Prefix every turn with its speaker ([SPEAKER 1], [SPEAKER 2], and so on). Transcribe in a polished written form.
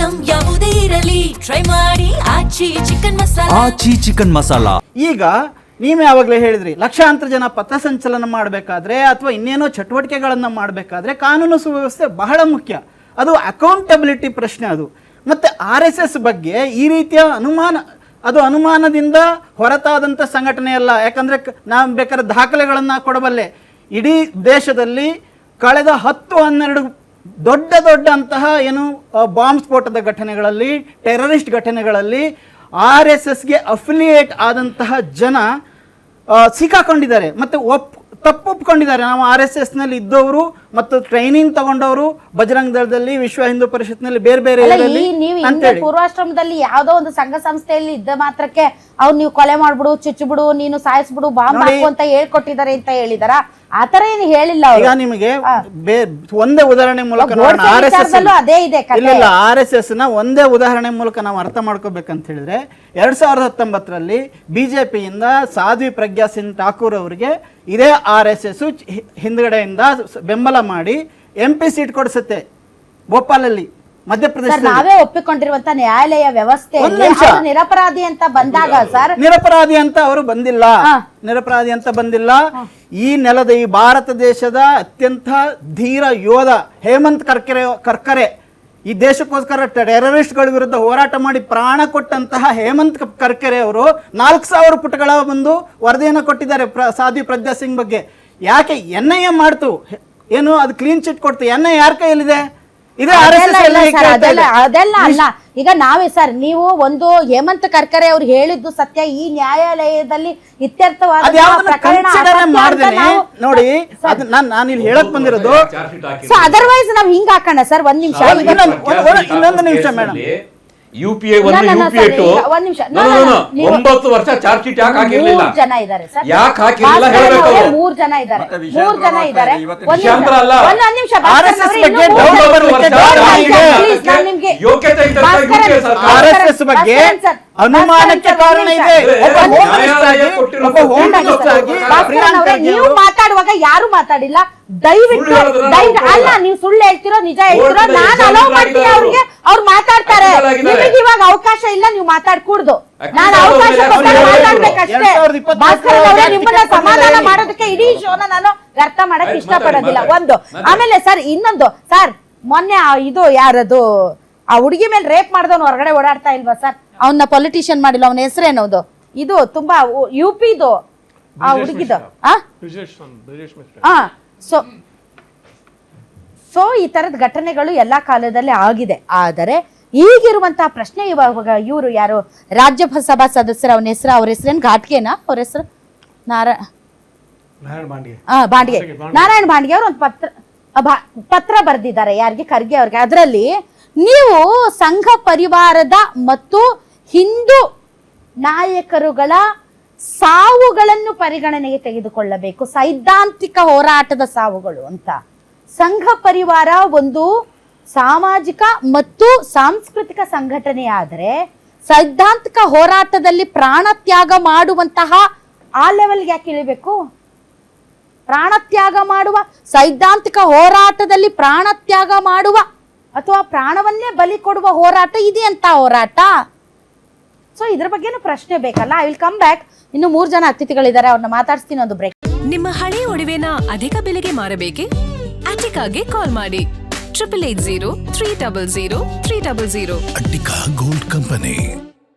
[SPEAKER 1] Item ಯಾವುದೇ ಇರಲಿ try ಮಾಡಿ ಆಚಿ ಚಿಕನ್ ಮಸಾಲಾ.
[SPEAKER 2] ಈಗ ನೀವು ಯಾವಾಗಲೇ ಹೇಳಿದ್ರಿ ಲಕ್ಷಾಂತರ ಜನ ಪಥಸಂಚಲನ ಮಾಡಬೇಕಾದ್ರೆ ಅಥವಾ ಇನ್ನೇನೋ ಚಟುವಟಿಕೆಗಳನ್ನು ಮಾಡಬೇಕಾದ್ರೆ ಕಾನೂನು ಸುವ್ಯವಸ್ಥೆ ಬಹಳ ಮುಖ್ಯ. ಅದು ಅಕೌಂಟಬಿಲಿಟಿ ಪ್ರಶ್ನೆ ಅದು. ಮತ್ತು RSS ಬಗ್ಗೆ ಈ ರೀತಿಯ ಅನುಮಾನದಿಂದ ಹೊರತಾದಂಥ ಸಂಘಟನೆ ಅಲ್ಲ. ಯಾಕಂದರೆ ನಾನು ಬೇಕಾದ್ರೆ ದಾಖಲೆಗಳನ್ನು ಕೊಡಬಲ್ಲೆ. ಇಡೀ ದೇಶದಲ್ಲಿ ಕಳೆದ 10-12 ದೊಡ್ಡ ಅಂತಹ ಏನು ಬಾಂಬ್ ಸ್ಫೋಟದ ಘಟನೆಗಳಲ್ಲಿ, ಟೆರರಿಸ್ಟ್ ಘಟನೆಗಳಲ್ಲಿ RSSಗೆ ಅಫಿಲಿಯೇಟ್ ಆದಂತಹ ಜನ ಸಿಕ್ಕಾಕೊಂಡಿದ್ದಾರೆ ಮತ್ತು ತಪ್ಪೊಪ್ಕೊಂಡಿದ್ದಾರೆ. ನಾವು RSSನಲ್ಲಿ ಇದ್ದವರು ಮತ್ತು ಟ್ರೈನಿಂಗ್ ತಗೊಂಡವರು ಬಜರಂಗ ದಳದಲ್ಲಿ, ವಿಶ್ವ ಹಿಂದೂ ಪರಿಷತ್ನಲ್ಲಿ, ಬೇರೆ
[SPEAKER 3] ಪೂರ್ವಾಶ್ರಮದಲ್ಲಿ ಯಾವ್ದೋ ಒಂದು ಸಂಘ ಸಂಸ್ಥೆಯಲ್ಲಿ ಇದ್ದ ಮಾತ್ರಕ್ಕೆ ಅವ್ರು ನೀವು ಕೊಲೆ ಮಾಡ್ಬಿಡು, ಚುಚ್ಚುಬಿಡು, ನೀನು ಸಾಯಿಸ್ಬಿಡು, ಬಾಂಬ್ ಹಾಕು ಅಂತ ಹೇಳ್ಕೊಟ್ಟಿದ್ದಾರೆ ಅಂತ ಹೇಳಿದಾರ? ಆತರ ಏನು ಹೇಳಿಲ್ಲ.
[SPEAKER 2] ಈಗ ನಿಮಗೆ ಒಂದೇ ಉದಾಹರಣೆ ಮೂಲಕ RSS ನ ಒಂದೇ ಉದಾಹರಣೆ ಮೂಲಕ ನಾವು ಅರ್ಥ ಮಾಡ್ಕೋಬೇಕಂತ ಹೇಳಿದ್ರೆ 2019ರಲ್ಲಿ ಬಿಜೆಪಿಯಿಂದ ಸಾಧ್ವಿ ಪ್ರಜ್ಞಾ ಸಿಂಗ್ ಠಾಕೂರ್ ಅವರಿಗೆ ಇದೇ RSS ಹಿಂದ್ಗಡೆಯಿಂದ ಬೆಂಬಲ ಮಾಡಿ MP ಸೀಟ್ ಕೊಡಿಸುತ್ತೆ ಭೋಪಾಲಲ್ಲಿ, ಮಧ್ಯಪ್ರದೇಶ.
[SPEAKER 3] ನಾವೇ ಒಪ್ಪಿಕೊಂಡಿರುವಂತ ನ್ಯಾಯಾಲಯ ವ್ಯವಸ್ಥೆ ನಿರಪರಾಧಿ ಅಂತ ಬಂದಾಗ ಸರ್,
[SPEAKER 2] ನಿರಪರಾಧಿ ಅಂತ ಅವರು ಬಂದಿಲ್ಲ. ಈ ನೆಲದ, ಈ ಭಾರತ ದೇಶದ ಅತ್ಯಂತ ಧೀರ ಯೋಧ ಹೇಮಂತ್ ಕರ್ಕರೆ, ಈ ದೇಶಕ್ಕೋಸ್ಕರ ಟೆರರಿಸ್ಟ್ಗಳ ವಿರುದ್ಧ ಹೋರಾಟ ಮಾಡಿ ಪ್ರಾಣ ಕೊಟ್ಟಂತಹ ಹೇಮಂತ್ ಕರ್ಕರೆ ಅವರು 4000 ಪುಟಗಳ ಒಂದು ವರದಿಯನ್ನು ಕೊಟ್ಟಿದ್ದಾರೆ ಸಾಧ್ವಿ ಪ್ರಜ್ಞಾ ಸಿಂಗ್ ಬಗ್ಗೆ. ಯಾಕೆ NIA ಮಾಡ್ತು, ಏನು ಅದು ಕ್ಲೀನ್ ಚಿಟ್ ಕೊಡ್ತು? NIA ಯಾರ ಕೈಯಲ್ಲಿದೆ?
[SPEAKER 3] ಅದೆಲ್ಲ ಅಲ್ಲ. ಈಗ ನಾವೇ ಸರ್, ನೀವು ಒಂದು ಹೇಮಂತ್ ಕರ್ಕರೆ ಅವ್ರು ಹೇಳಿದ್ದು ಸತ್ಯ, ಈ ನ್ಯಾಯಾಲಯದಲ್ಲಿ ಇತ್ಯರ್ಥವಾದ
[SPEAKER 2] ನೋಡಿ. ನಾನು ಇಲ್ಲಿ ಹೇಳಕ್ ಬಂದಿರೋದು
[SPEAKER 3] ಅದರ್ವೈಸ್ ನಾವ್ ಹಿಂಗ ಹಾಕೋಣ ಸರ್. ಒಂದ್ ನಿಮಿಷ,
[SPEAKER 2] ಇನ್ನೊಂದು ನಿಮಿಷ ಮೇಡಮ್.
[SPEAKER 4] UPA 1 UPA 2 9 ವರ್ಷ ಚಾರ್ಜ್ ಶೀಟ್ ಯಾಕೆ ಹಾಕಿರಲಿಲ್ಲ?
[SPEAKER 3] 3 ಜನ ಇದ್ದಾರೆ ಸರ್.
[SPEAKER 4] ಯಾಕೆ ಹಾಕಿರಲಿಲ್ಲ ಹೇಳಬೇಕು.
[SPEAKER 3] 3 ಜನ ಇದ್ದಾರೆ.
[SPEAKER 4] ವಿಷಯಾಂತರ ಅಲ್ಲ.
[SPEAKER 3] ಒಂದ್ ನಿಮಿಷ
[SPEAKER 2] RSS ಬಗ್ಗೆ
[SPEAKER 4] ಯೋಗ್ಯತೆ ಇದೆ.
[SPEAKER 2] RSS ಬಗ್ಗೆ ಅನುಮಾನಕ್ಕೆ ಕಾರಣ ಇದೆ.
[SPEAKER 3] ನೀವು ಮಾತಾಡುವಾಗ ಯಾರು ಮಾತಾಡಿಲ್ಲ. ದಯವಿಟ್ಟು ಅಲ್ಲ, ನೀವು ಸುಳ್ಳು ಹೇಳ್ತಿರೋ ನಿಜ ಹೇಳ್ತಿರೋ ನಾನು ಅಲೋ ಮಾಡ್ತೀನಿ ಅವ್ರಿಗೆ, ಅವ್ರು ಮಾತಾಡ್ತಾರೆ. ನಿಮಗೆ ಇವಾಗ ಅವಕಾಶ ಇಲ್ಲ, ನೀವು ಮಾತಾಡ್ಕೂಡ್ದು. ನಾನು ಅವಕಾಶ ಮಾತಾಡ್ಬೇಕಷ್ಟೇ. ಭಾಸ್ಕರ್ ಅವರೇ, ನಿಮ್ಮನ್ನ ಸಮಾಧಾನ ಮಾಡೋದಕ್ಕೆ ಇಡೀ ಶೋನ ನಾನು ವ್ಯರ್ಥ ಮಾಡಕ್ ಇಷ್ಟಪಡೋದಿಲ್ಲ. ಒಂದು ಆಮೇಲೆ ಸರ್, ಇನ್ನೊಂದು ಸರ್, ಮೊನ್ನೆ ಇದು ಯಾರದು ಆ ಹುಡುಗಿ ಮೇಲೆ ರೇಪ್ ಮಾಡಿದವನು ಹೊರಗಡೆ ಓಡಾಡ್ತಾ ಇಲ್ವಾ ಸರ್? ಅವನ್ನ ಪೊಲಿಟಿಷಿಯನ್ ಮಾಡಿಲ್ಲ, ಅವನ ಹೆಸರೇನೋದು, ಇದು ತುಂಬಾ UPದು ಆ ಹುಡುಗಿದು. ಸೊ ಈ ತರದ ಘಟನೆಗಳು ಎಲ್ಲಾ ಕಾಲದಲ್ಲಿ ಆಗಿದೆ. ಆದರೆ ಈಗಿರುವಂತಹ ಪ್ರಶ್ನೆ ಇವಾಗ ಇವರು ಯಾರು ರಾಜ್ಯಸಭಾ ಸದಸ್ಯರ, ಅವ್ರ ಹೆಸರೇನು ಘಾಟ್ಗೆನಾ? ಅವ್ರ ಹೆಸರು ನಾರಾಯಣ ಬಾಂಡ್ಗೆ ಅವರು ಒಂದು ಪತ್ರ ಬರೆದಿದ್ದಾರೆ. ಯಾರಿಗೆ? ಖರ್ಗೆ ಅವ್ರಿಗೆ. ಅದರಲ್ಲಿ ನೀವು ಸಂಘ ಪರಿವಾರದ ಮತ್ತು ಹಿಂದೂ ನಾಯಕರುಗಳ ಸಾವುಗಳನ್ನು ಪರಿಗಣನೆಗೆ ತೆಗೆದುಕೊಳ್ಳಬೇಕು, ಸೈದ್ಧಾಂತಿಕ ಹೋರಾಟದ ಸಾವುಗಳು ಅಂತ. ಸಂಘ ಪರಿವಾರ ಒಂದು ಸಾಮಾಜಿಕ ಮತ್ತು ಸಾಂಸ್ಕೃತಿಕ ಸಂಘಟನೆ ಆದರೆ ಸೈದ್ಧಾಂತಿಕ ಹೋರಾಟದಲ್ಲಿ ಪ್ರಾಣ ತ್ಯಾಗ ಮಾಡುವಂತಹ ಆ ಲೆವೆಲ್ಗೆ ಯಾಕೆ ಇಳಿಬೇಕು? ಪ್ರಾಣ ತ್ಯಾಗ ಮಾಡುವ, ಸೈದ್ಧಾಂತಿಕ ಹೋರಾಟದಲ್ಲಿ ಪ್ರಾಣ ತ್ಯಾಗ ಮಾಡುವ ಅಥವಾ ಪ್ರಾಣವನ್ನೇ ಬಲಿ ಕೊಡುವ ಹೋರಾಟ ಇದೆಯಂತ ಹೋರಾಟ. ಸೊ ಇದ್ರ ಬಗ್ಗೆನೂ ಪ್ರಶ್ನೆ ಬೇಕಲ್ಲ. I will come back. ಇನ್ನು 3 ಜನ ಅತಿಥಿಗಳಿದ್ದಾರೆ, ಅವ್ರನ್ನ ಮಾತಾಡ್ತೀನಿ. ಒಂದು ಬ್ರೇಕ್.
[SPEAKER 1] ನಿಮ್ಮ ಹಳೆಯ ಒಡವೆನ ಅಧಿಕ ಬೆಲೆಗೆ ಮಾರಬೇಕೆ? ಅಟಿಕಾಗೆ ಕಾಲ್ ಮಾಡಿ 8880 300 300.
[SPEAKER 5] Attica gold company.